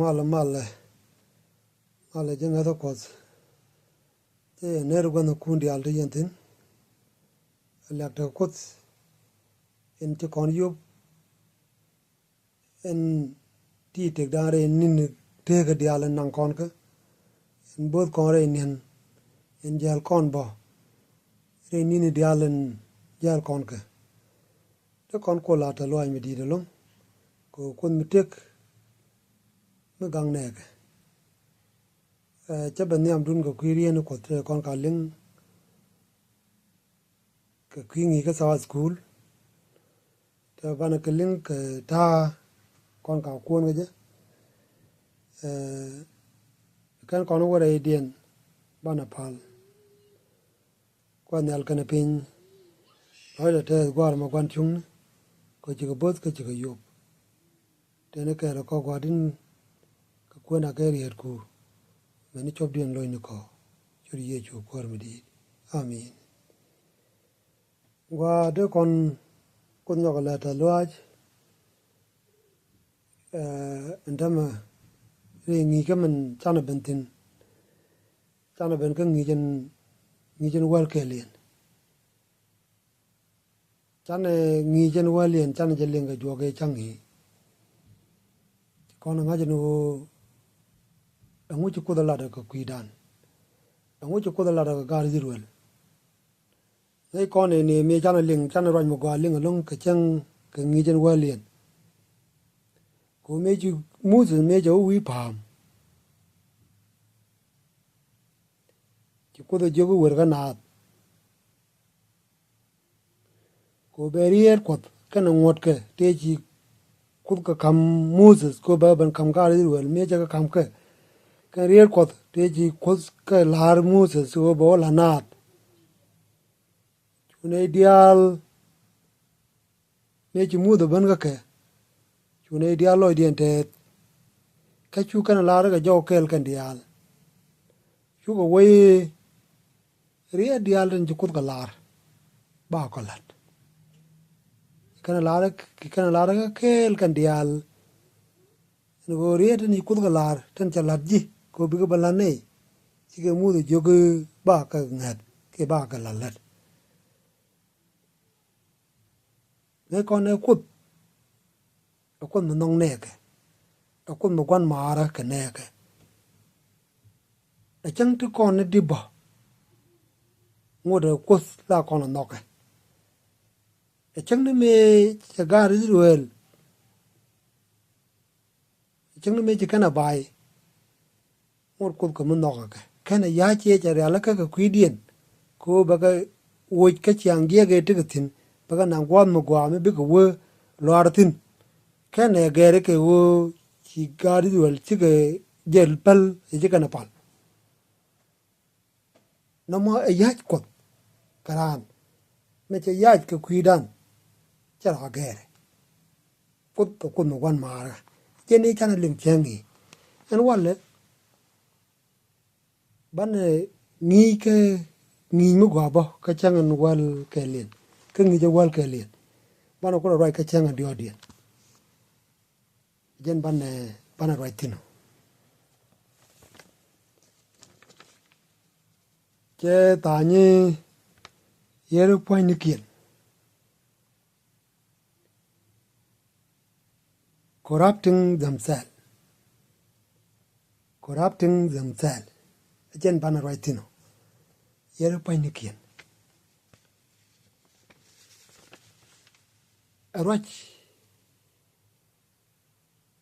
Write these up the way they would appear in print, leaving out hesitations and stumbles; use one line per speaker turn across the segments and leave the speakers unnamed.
mala jenga to kos te neru gano kundi alde yentin lakta kot en te kon yob en ti te dare nin te ga dial nan kon ka en bod kon re nin en jal kon bo re nin dial en jal kon ka te kon ko la ta lo mi di de long ko kun mi tek mi gang ne ka cha ban yam dun ko kwiri ne ko te kon ka ling ka kwingi ka sa school ta bana ka ling ka ta kon ka kuon ga je kan kon wo re dien bana pal kwa nyal kana pin oi da te gwar ma kwan chung ko chi ko bot ka chi ko yob te ne ka ro ko gwa din ka kuon a ka ri et ku me ni chob dien lo ni ko churi ye chu kwar mi di amin gwa de kon yo la ta loaj ndama re ngi ka man chana bentin chana ben ka ngi jen wal ke lien chana ngi jen wal lien chana je lenga jo ge changi kono ngaje no angu chu ko da la da ka kuidan angu chu ko da la da ka gar zirwel nei kono ne me chana ling chana roj mo gwa ling long ka chang ka ngi jen wal lien ko me ju mu zu me jo wi pam ko da jogo wer ga na ko berier kot kana ngot ke te ji kut ka kam Moses ko ba ban kam ga ri wel me ja kam ke ka rier kot te ji kos ka lar Moses so bo la nat chune dial me ji mu da ban ga ke chune dial lo dien te ka chu kana lar ga jo kel kan dial chu go we ria dial den ji kut ka lar ba ko lat kana lar ka kel kan dial no ria den ji kut ka lar tan cha lat ji ko bi ga bala ne ji ga mu de jo ba ka ngat ke ba ka la lat ne kon ne kut ko no nong ne ke ko no kwan ma ra ka ne ke a chang tu kon ne di ba ngode kus la kon no ke a chang ne me cha ga ri wel chang ne me ji kana bai ngod kut ko no ka kana ya che cha ra la ka kwi dien ko ba ga wo ka chang ge ge ti tin ba ga nang gwan mo gwa me bi ko wo lo ar tin kana ge re ke wo chi ga ri wel chi ge jel pal ji kana pal no mo ya kot karan me che ya ke kwi dan cha ra ge kut ko no gwan ma ra che ni kana lim chengi en wale ban ngi ke ngi mu gwa bo ka changan wal ke lien ke ngi je wal ke lien ban ko rai ka changan dio dien jen ban rai tino che ta ni yeru point ni kien corrupting themselves jen ban rai tino yeru point ni kien arach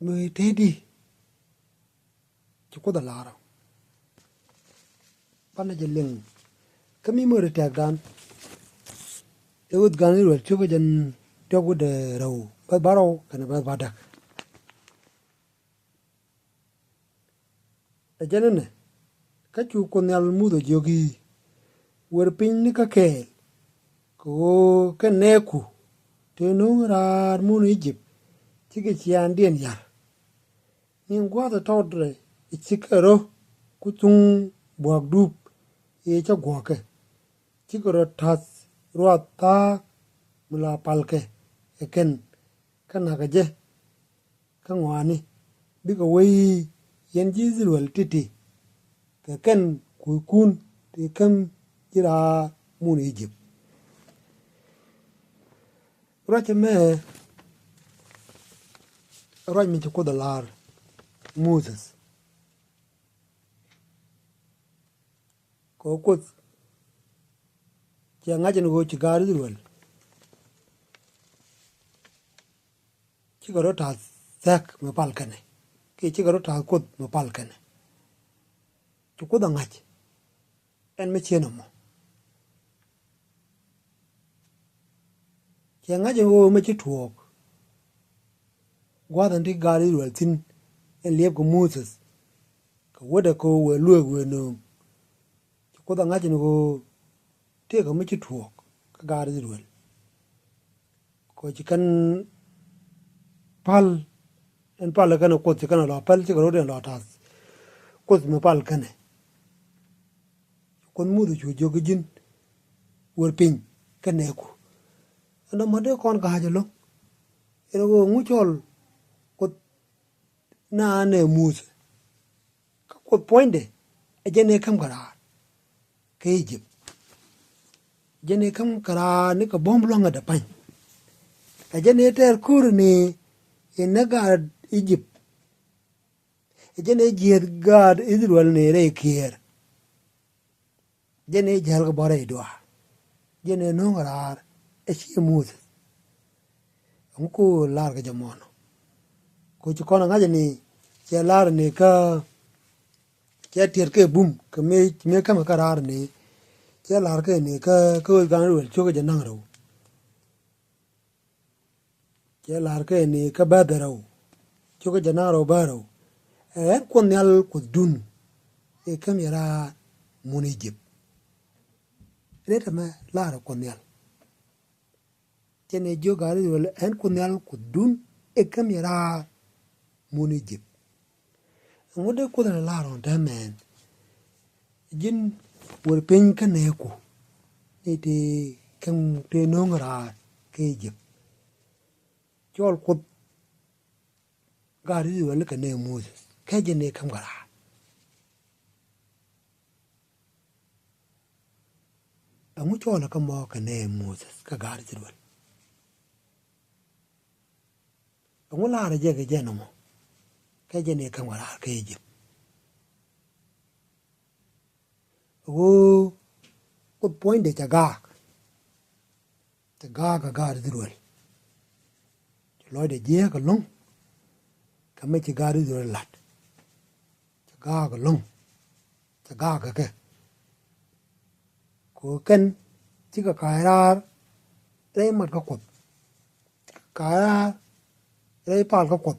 me tedi chuko da lara pana jeleng kami mo re tag dan e wud gan ro chuko jen togu de raw ba baro kana ba badak a jenene ka chu ko nyal mu do jogi wer pin ni ka ke ko ka neku te no rar mu ni Egypt chike chian dien yar nin gwa da todre chikero kutung buak dup e cha gwa ke chikero tas ruata mula palke eken kana gaje ka ngwani bi ka wai yen ji zilwal titi ka kan ku kun te kam jira mun Egypt racha me raj mi ko da lar Moses ko che ngajin go ci gar zilwal ci garo ta sak me pal kane ki ci garo ta ko me pal kane ci ko da ngaj en me cheno mo che ngajin go me ci tuok gwa dan di gar zilwal tin en liep ko Moses ka wada ko we luo we no ci ko da ngajin go te ka me ci tuok ka gar zilwal ko ci kan pal en pal kana ko ci kana la pal ci garo den la tas ko me pal kane kon mudu ju jogin wor pin kane ko anda made kon ka hajalo eno go nguchol ko na ne musa ko poinde e jene kam gara ke Egypt jene kam kara ni ka bomb longa da pan e jene ter kur ni in naga Egypt e jene jiet gad Israel ne re kier jene jal ga bare do jene no ngara e chi musa ko lar ga jamono ko ci kono ngaje ni che lar ni ka che tier ke bum ke me kam karar ni che lar ke ni ka ko ga ru cho ga nang ro che lar ke ni ka ba da ro cho ga na ro ba ro e ko nyal ko dun e kam yara mun Egypt reta ma lar ko nyal tene jogari wala en ko nyal ko dun e kam yara mun Egypt ngode ko da lar on da men jin wor pen kane ko ete kam te nongra ke Egypt jol ko gari wala kane Moses ke jene kam gara amu chola ka mo kane Moses ka gari wala amu lar je ke jeno mo ke jene kam gara ke Egypt wo ko point de taga ga gari wala lo de je ka long ka me ci gari wala lat ga long ga ke ko ken ci ka kairar re mat ka kot kairar re pal ka kot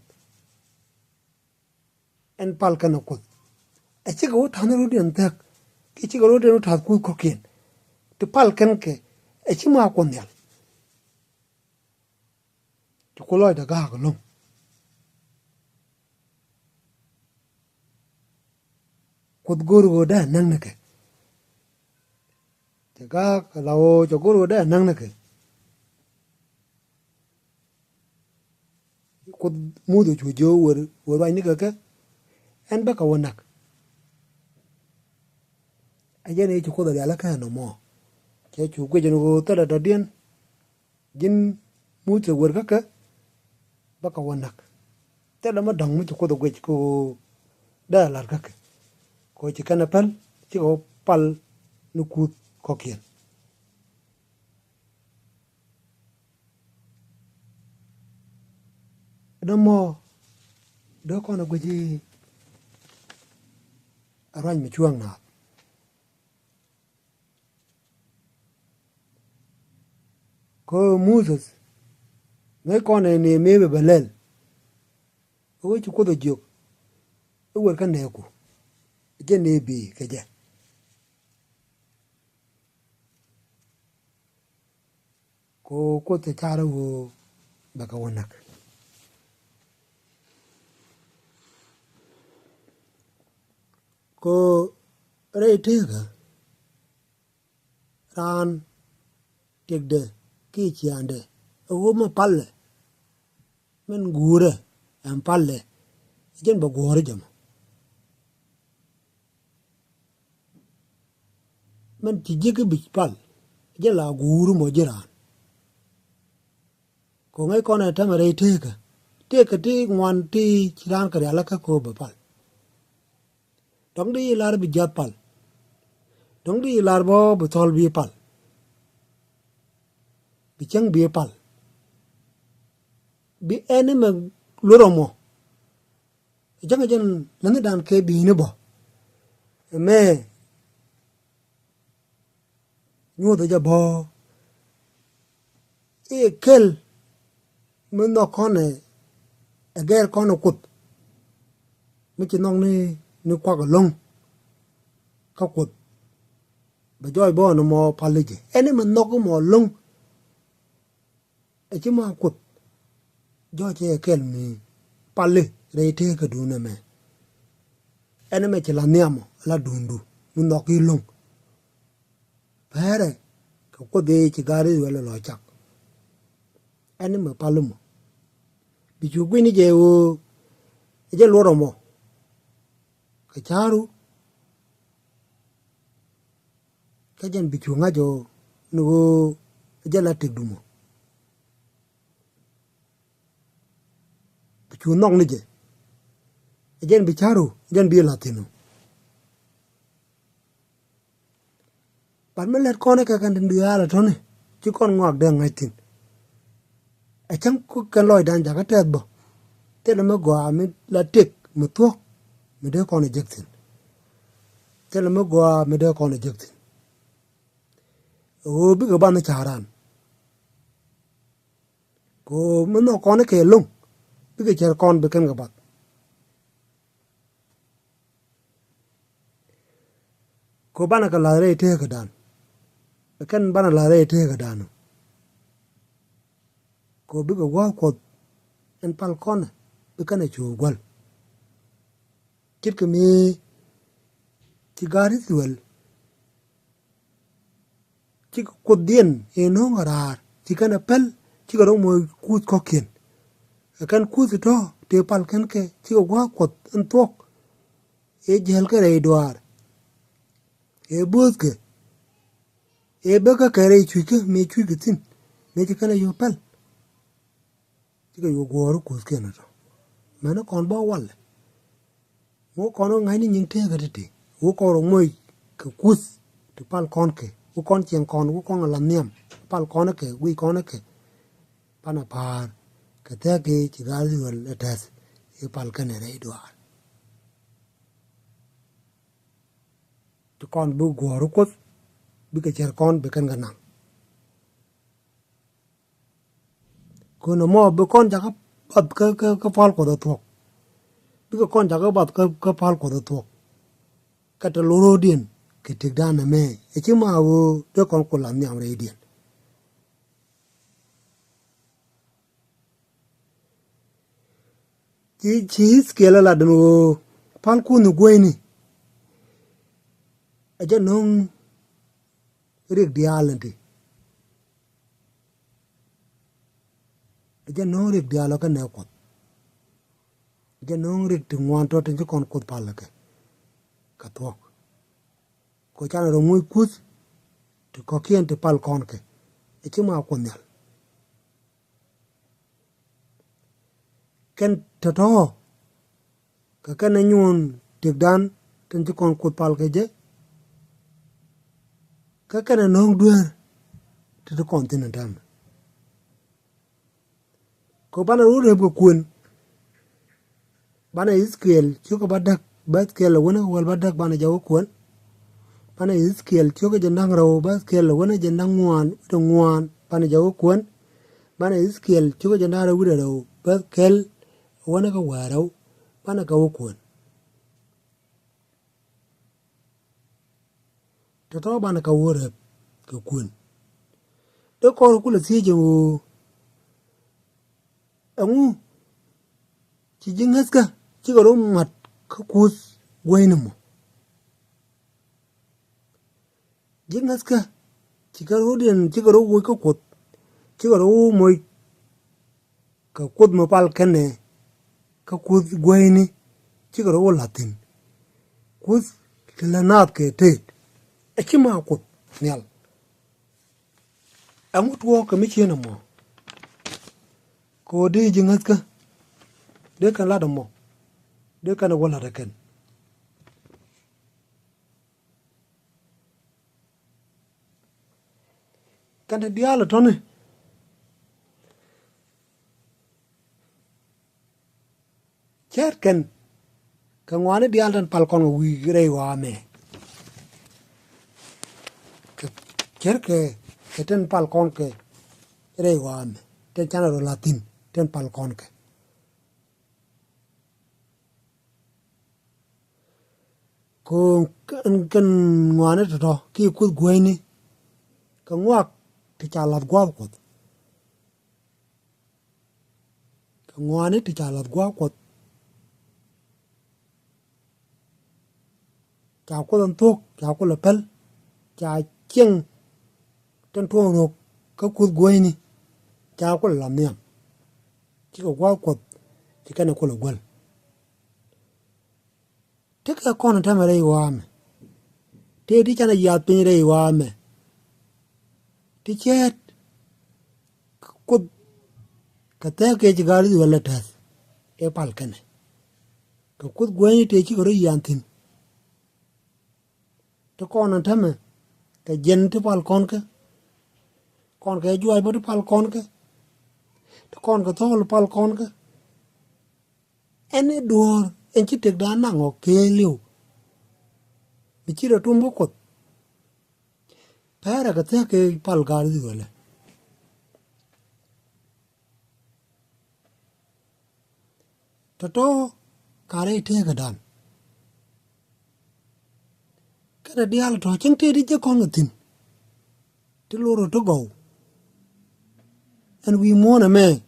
en pal ka na kot e ci go tan ru den tak ki ci go den ta ku ko ken to pal ken ke e ci ma ko nyal to ko lo da ga long kot gor go da nan ne ke ga lao cho goro da nang na ke ko mudu ju jo wor ai ni ka en ba ka wonak ajene ju ko da ala ka no mo ke ju ko jeno go ta da dien jin mudu wor ka ba ka wonak ta da ma dang mu ko da go ko da lar ka ko ci kana pal ci ko pal nu ku kokien mo do kono goji arany mi chuang na ko Moses ne kono ne mebe balel o ci ko do jok o wer kan ne ko je ne bi ke je ko te tara wo baka wonak ko re tega ran tegde ki chiande o ma palle men gure am palle jen ba gore jama man ti jige bi pal jen la guru mo jiran ko ngai kona tamare teka ti ngwan ti chiran kare ala ka ko ba pal dong di lar bi jat pal dong di lar bo bu tol bi pal bi chang bi pal bi ene ma loromo jang jen nan dan ke bi ne bo me nyu da ja bo e kel mun no kone ager kono kut mi chi nong ni kwa ga long ka kut ba joy bo no mo palije ene man no ko mo long e chi ma kut jo che kel mi palle re te ka du na me ene me chi la niamo la dundu mun no ki long pere ka ko de chi gari wala lo chak ene me palu mo bi ju gwini je o je loro mo ka charu ka jen bi chu nga jo no je la tek du mo bi chu nong ni je jen bi charu jen bi la tinu pan me let kone ka kan ndi ala tone chi kon ngwak de ngai tin a chang ku kan loy dan ja ka tet bo te na me go mi la tek mu to mi de kon ejectin te na me go mi de kon ejectin o bi ga ban charan ko mo no kon ke lung bi ga cher kon be kan ga bat ko bana ka la re te ga dan kan bana la re te ga dan ko bi ga wa ko en pal kon bi kan chu gol kit ke mi ti gari tuel ti ko dien e no ngarar ti kan pel ti ga mo ku ko ken kan ku to te pal kan ke ti wa ko en tok e jel ke re doar e buzke e beka kare chu ke me chu ke tin me ti kan yo pel ti ga yo goro ku ke na to me no kon ba wal mo kono ngai ni nyin te ga te wo ko ro moy ke kus te pal kon ke wo kon chen kon wo kon la niam pal kon ke wi kon ke pana par ke te ke ti ga ri wal etas e pal kan re doar to kon bu goro ko bi ke cher kon be kan ga nang ko no mo be kon ja ka pal ko do to bi ko kon ja ka bat ka pal ko do to ka to loro din ke tik dan na me e chi ma wo de kon ko la nyam re din chi skela la do pal ku no gweni a ja non rik dialenti a ja non rik dialo ka ne ko ja non rik ti ngwan to tin kon ko pal ke ka to ko chan ro muy kus to ko kien te pal kon ke e chi ma ko nyal ken to ka kan nyun tik dan tin kon ko pal ke je ka kan nong duer te continental ko bana ru ko kun bana iskel chuko badak baskel wona wal badak bana jaw kun bana iskel chuko jandang raw baskel wona jandang ngwan to ngwan bana jaw kun bana iskel chuko jandara wura raw baskel wona ka waraw bana ka kun to bana ka wura ka kun de ko kula sije o amu ci jingaska ci garo mat ka kus gwainmu jingaska ci garo den ci garo wo ka kot ci garo moy ka kot mo pal kene ka kus gwaini chỉ có đồ Latin cút cái là nát cái tết ấy chỉ mà cút nhal amu tuo cái mấy chuyện mà cô đi chừng hết cả để cái là đầm để cái nào là cái cái dia là thôi chết cần cái ngoan ấy dia là pal con người gầy quá mẹ chết cái tên pal con cái gầy quá mẹ tên chana đồ Latin tên pal con cái cô cái ngoan ấy rồi kia cút quay ni cái ngoak thì chả lạt qua quật cái ngoan ấy thì chả lạt qua quật chả có lần thuốc chả có lần pel chả chiêng trên thuốc rồi cái cút quay ni chả có làm niệm chỉ có qua quật chỉ cái nào có là quên thế cái con thằng này qua mà thế đi chana giat pin đây qua mà thì chết cút cái thế cái chỉ gari du là thas e pal cái này cái cút quay thì chỉ có rồi giang tin thế con thằng mà cái dân thì pal con cái juai bớt pal con cái con cái thol pal con cái anh đùa anh chỉ tiếc đàn năng ở kia liu mình chỉ là trung quốc cột phải là cái pal gari du là đó cái thế cái đàn cái dia là thôi chẳng thế đi chứ con người tin thì lô rồi to go and we muốn à mẹ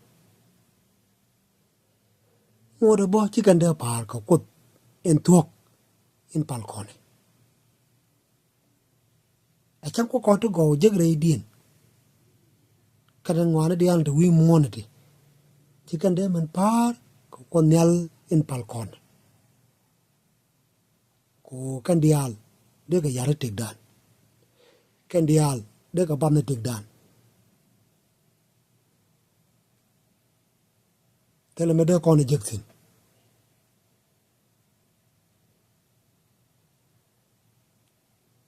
mua được bao chỉ cần đeo pal có cột in thuốc in pal con này à chẳng có con to go giấc rồi điên cái thằng ngoan dia là we muốn thì chỉ cần đeo mình pal có con nel in pal con có can dial để cái yara tek dan can dial để cái bam tek dan thế là mới đeo con giấc xin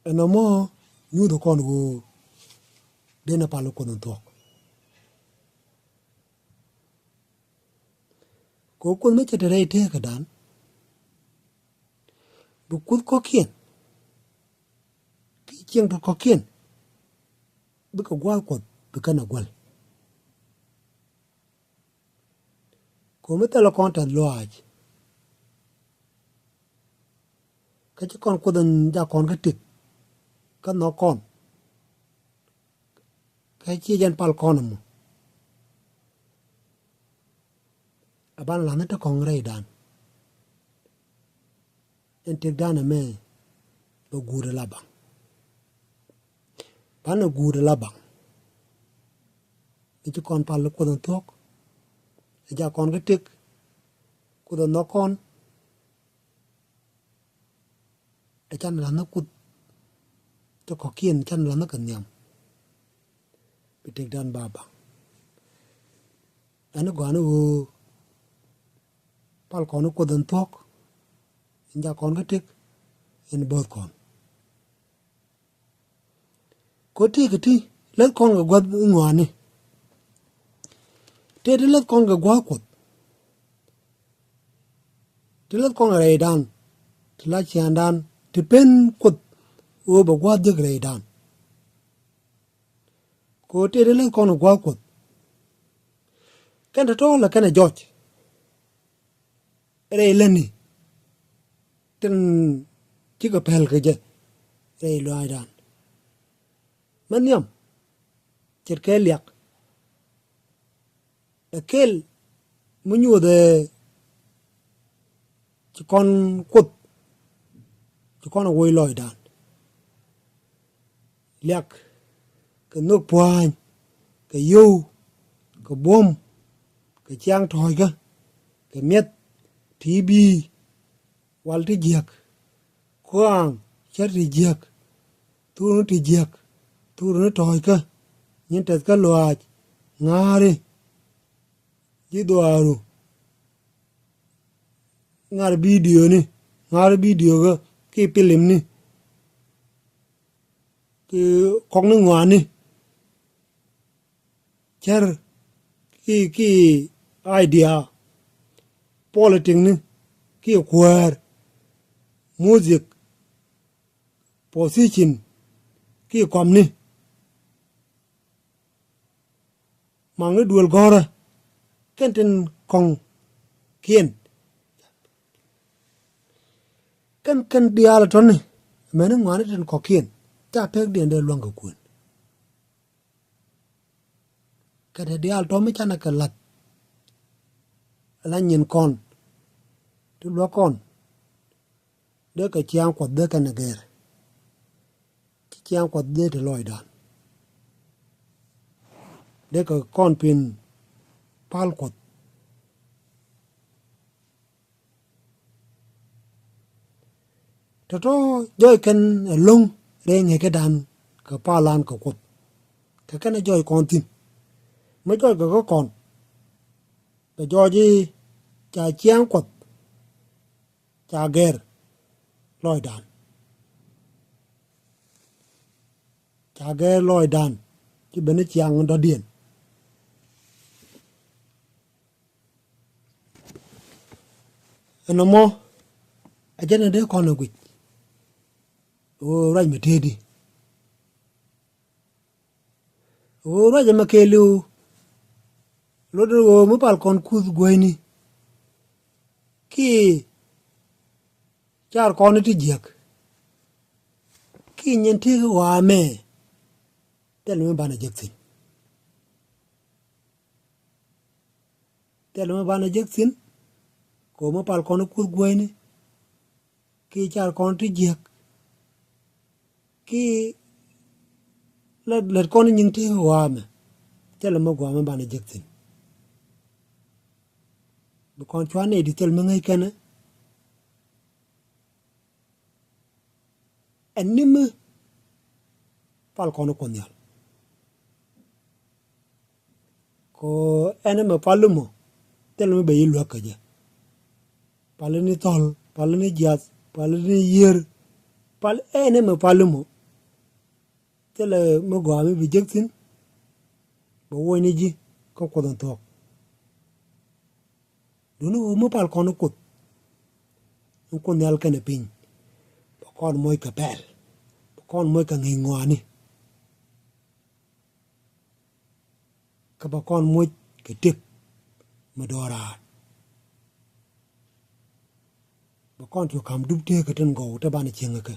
nó mò nhu đồ con go để nó palo con thuốc cô con mới chạy ra thế cái đàn bu cút có kiên cái chiang đó có kiên bu có qual quật bu cái nào qual cô mới tay là con thật loài cái chứ con đừng ra con cái tịt cái nó con cái chia dân pal con mà à ban làm nó con rây đàn en tek đàn là mẹ bà gu de la bang ban nó gu de la bang cái chứ con pal có đừng thuốc ra con cái tịt có đừng nó con để chăn là nó cút cho có kiên chăn là nó cần nhầm bị tek đàn bà bang anh nó gọi nó pal con nó có đừng thuốc ra con cái tịt in bớt con có cái thi lấy con cái quạt ngoài này thế lấy con cái quạt quật thế lấy con cái đàn thế lấy chén đàn thế pen quật ô bà quạt được cái đàn có thế lấy con cái quạt quật cái đó là cái này George đây lên đi tên chỉ có pel cái gì đây loài đàn mình nhầm chết cái liệt cái muốn nhiều de chỉ con cút chỉ con là quay loài đàn liệt cái nước puan cái yêu cái bom cái trang thoi cái miết TB wal ti jiak kuang cher ti jiak turu ti jiak turu toy ka nyin tet ka luaj ngari jidwaru ngar video ni ngar video ga ki pilim ni ki kong ni ngwani cher ki idea politics ni ki kwer music position ki kom ni mang dual gora kenten kong kien kan dial ton ni men ngwani ten ko kien ta pek den de longa kun kada dial to mi chana ka lat la nyin kon tu lo kon de ka chiang ko de ka nager chiang ko de te loy dan de ka kon pin pal ko to joy kan long re nge ke dan ka palan ka ko ka kana joy kon tin mới joy ka ko kon ka joji cha chiang ko cha ger loy dan cha ger loy dan ki bene chiang do dien eno mo ajana de kon no gwit o rai me tedi o rai ma kelu lodo o mo pal kon kuz goini ki char kon ti jiak ki nyen ti wa me tel me bana jeksin ko mo pal kon kuz goini ki char kon ti jiak ki let kon nyin ti wa me tel mo gwa me bana jeksin bu kon chwane di tel me ngai kana ennim pal kono konyal ko enema palumo telmo be yilu akaje palini tol palini jas palini yer pal enema palumo tele mo gwami bi jektin bo woni ji ko don tok dunu mo pal kono kut ko nyal kana pin kon moy ka pel kon moy ka ngi ngwani ka ba kon moy ka tek madora ba kon to kam dubte ka tan go ta bana chenga ka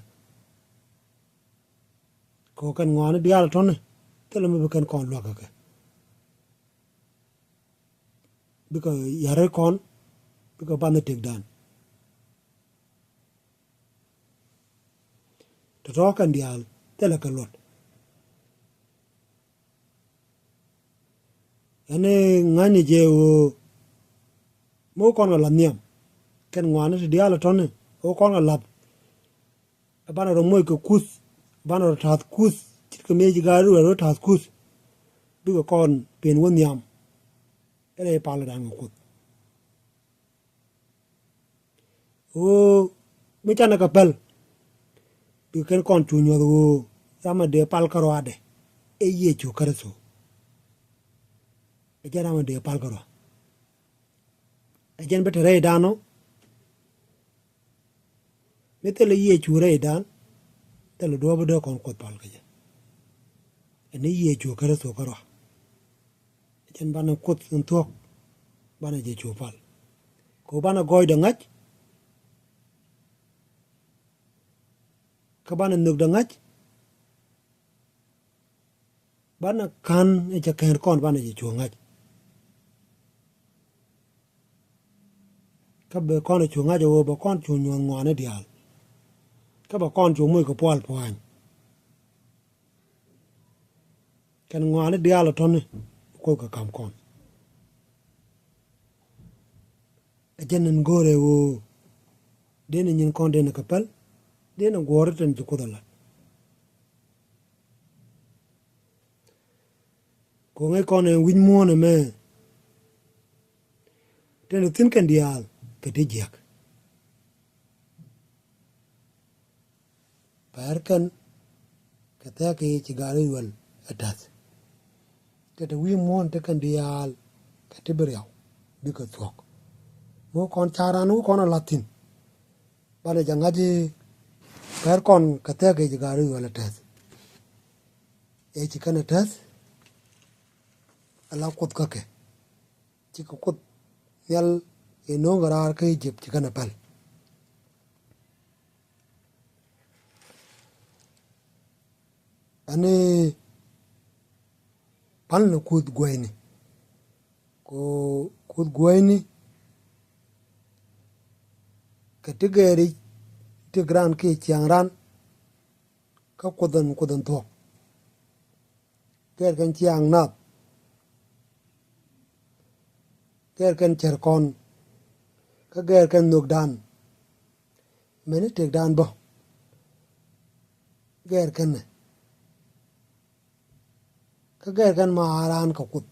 ko kan ngwani dial ton tele me kan kon lo ka bi ka yare kon bi ka bana tek dan to kan dial tele ka lot ane ngani je o mo kon la niam ken ngwana dial ton o kon la bana ro moy ko kus bana ro tat kus tit ko meji garu ro tat kus bi ko kon pen won niam ele pala dan ko o mi chana ka pel bi ken kon tu nyo go sama de pal karo ade e ye chu karaso e jana ma de pal karo e jen bete re dano metele ye chu re dan tele do bodo kon ko pal ka e ne ye chu karaso karo e jen bana kot sun tok bana je chu pal ko bana goy de ngach ka bana nuk da ngach bana kan e cha ker kon bana je chu ngach ka be kon chu ngach o ba kon chu nyon ngwane dial ka ba kon chu moy ko pol pwan kan ngwane dial ton ko ka kam kon e jenen gore o dena nyin kon dena kapal dena goratan jukudala ko ngai kon en win mo na me tena tin kan dial ke te jak parkan ka ta ke ci gari wal atas te te wi mo te kan dial ke te beryaw bi ka tok mo kon charanu kon latin bale jangaji par kon ka ta ke ci gari wal atas e ci kan atas ala kot ka ke ci ko kot yal e no ngarar ke jip ci kan pal ane pal na kud goyni ko kud goyni ka tigeri tigran ke chiangran ka kudan to ker kan chiang nap ker kan cherkon ka ger kan nugdan meni tigdan bo ger kan ka ger kan maran ka kut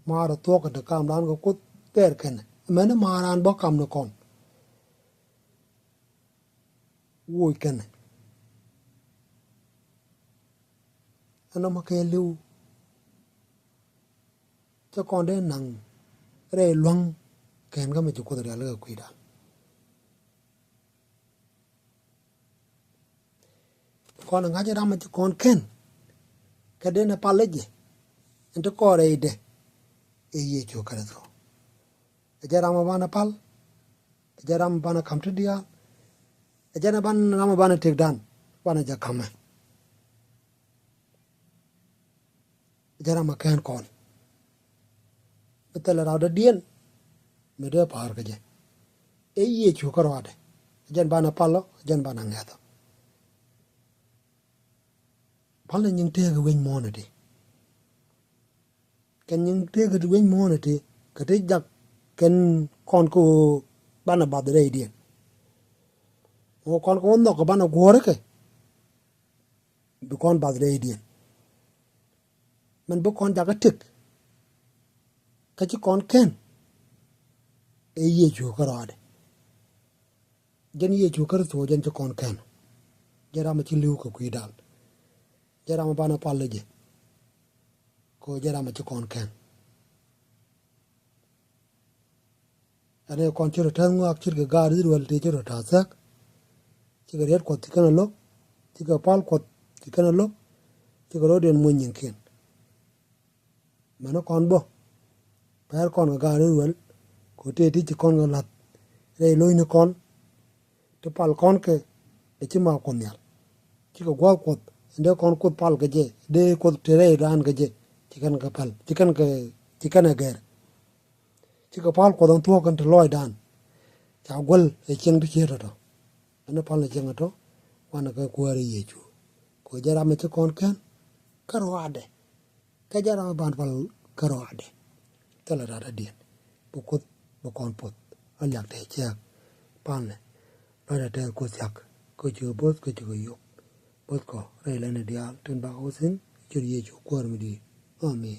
mara to ka kam dan ka kut ger kan meni maran bo kam no kon woi kan ana ma ke lu cha kon de nang re luang ken ga me chu ko da la ku da kon nga ja ma kon ken ka de na paleje ento ko re de e ye chu ka do e ja ma bana pal e ja ma bana kam tu dia e ja na ban na ma bana tek dan bana ja kama e ja ma ken kon betel ra da dien me de par ka je e ye chu ka ro de jan bana palo jan bana ngata pal nyin te ga wen mo na de ken nyin te ga wen mo na de ka te jak ken kon ko bana ba de dien o kon ko no ko bana gore ke du kon ba de dien man bu kon jaga tik ka ci kon ken e ye chu ka ro de jen ye chu ka to jen ci kon ken jara ma ci liw ko kuy dal jara ma bana palaje ko jara ma ci kon ken ane kon ci tan ngak ci ga gar dir wal te ci ta sak ci ga ret ko ti kana lo ci ga pal ko ti kana lo ci ga ro den mo nyin ken mana kon bo par kon ga gar wal ko te ti ci kon ga lat re lo ni kon te pal kon ke e ci ma kon yal ci ga gwa ko inde kon ko pal ga je de ko te re ran ga je ci kan ga pal ci kan ga ci ka pal ko don to kan to loy dan cha gol e chen bi che to ana pal na chen to wana ka ko re ye chu ko jara me che kon kan karo ade ka jara ma ban pal karo ade tala da dien bu ko bu kon pot al yak te che pan ne lo da te ko sak ko chu bot ko chu yo bot ko re le ne dia ten ba ho sin chu ye chu ko mi di amen